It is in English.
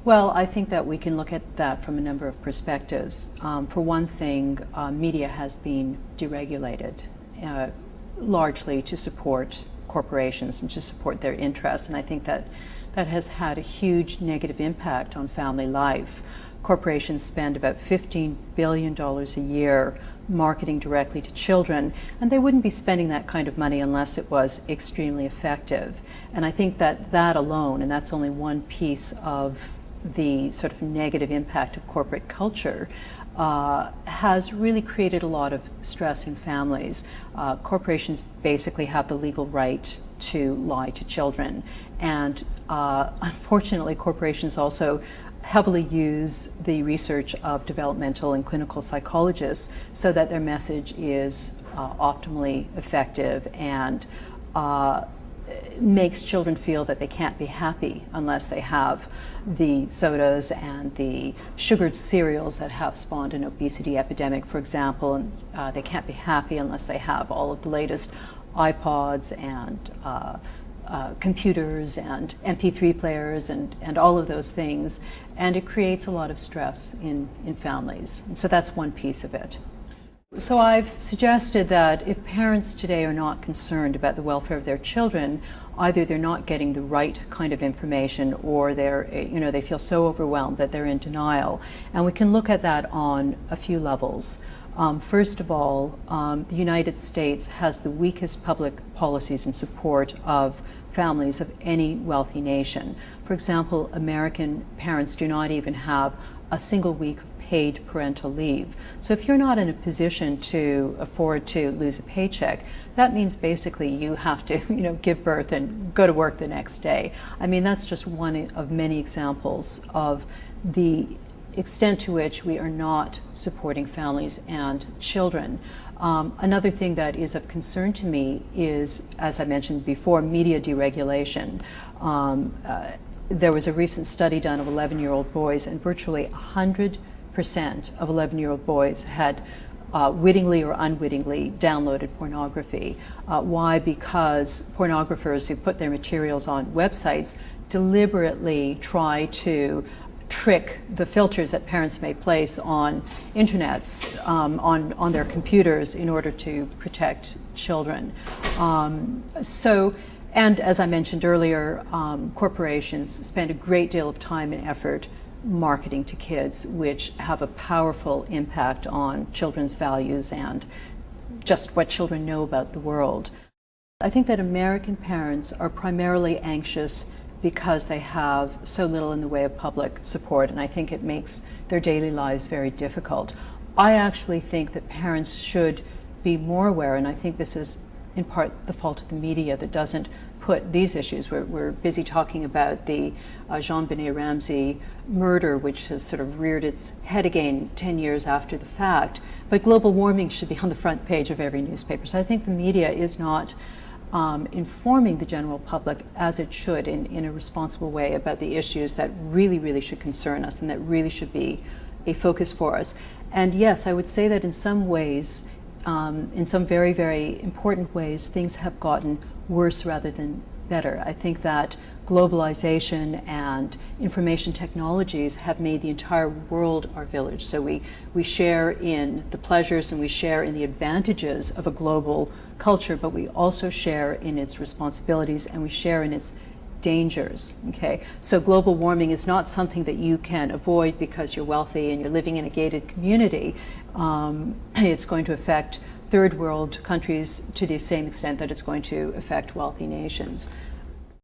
Well, I think that we can look at that from a number of perspectives. For one thing, media has been deregulated, largely to support corporations and to support their interests, and I think that that has had a huge negative impact on family life. Corporations spend about $15 billion a year marketing directly to children, and they wouldn't be spending that kind of money unless it was extremely effective. And I think that that alone, and that's only one piece of the sort of negative impact of corporate culture, has really created a lot of stress in families. Corporations basically have the legal right to lie to children, and unfortunately corporations also heavily use the research of developmental and clinical psychologists so that their message is optimally effective and makes children feel that they can't be happy unless they have the sodas and the sugared cereals that have spawned an obesity epidemic, for example, and they can't be happy unless they have all of the latest iPods and computers and MP3 players and all of those things, and it creates a lot of stress in families. And so that's one piece of it. So I've suggested that if parents today are not concerned about the welfare of their children, either they're not getting the right kind of information, or they feel so overwhelmed that they're in denial. And we can look at that on a few levels. First of all, the United States has the weakest public policies in support of families of any wealthy nation. For example, American parents do not even have a single week of paid parental leave. So if you're not in a position to afford to lose a paycheck, that means basically you have to, give birth and go to work the next day. I mean, that's just one of many examples of the extent to which we are not supporting families and children. Another thing that is of concern to me is, as I mentioned before, media deregulation. There was a recent study done of 11-year-old boys, and virtually 100% of 11-year-old boys had wittingly or unwittingly downloaded pornography. Why? Because pornographers who put their materials on websites deliberately try to trick the filters that parents may place on internets, on their computers, in order to protect children. And as I mentioned earlier, corporations spend a great deal of time and effort marketing to kids, which have a powerful impact on children's values and just what children know about the world. I think that American parents are primarily anxious because they have so little in the way of public support, and I think it makes their daily lives very difficult. I actually think that parents should be more aware, and I think this is in part the fault of the media that doesn't put these issues. We're busy talking about the JonBenet Ramsey murder, which has sort of reared its head again 10 years after the fact, but global warming should be on the front page of every newspaper. So I think the media is not informing the general public as it should in a responsible way about the issues that really, really should concern us and that really should be a focus for us. And yes, I would say that in some ways, in some very, very important ways, things have gotten worse rather than better. I think that globalization and information technologies have made the entire world our village. So we share in the pleasures and we share in the advantages of a global culture, but we also share in its responsibilities and we share in its dangers. Okay, so global warming is not something that you can avoid because you're wealthy and you're living in a gated community. It's going to affect third world countries to the same extent that it's going to affect wealthy nations.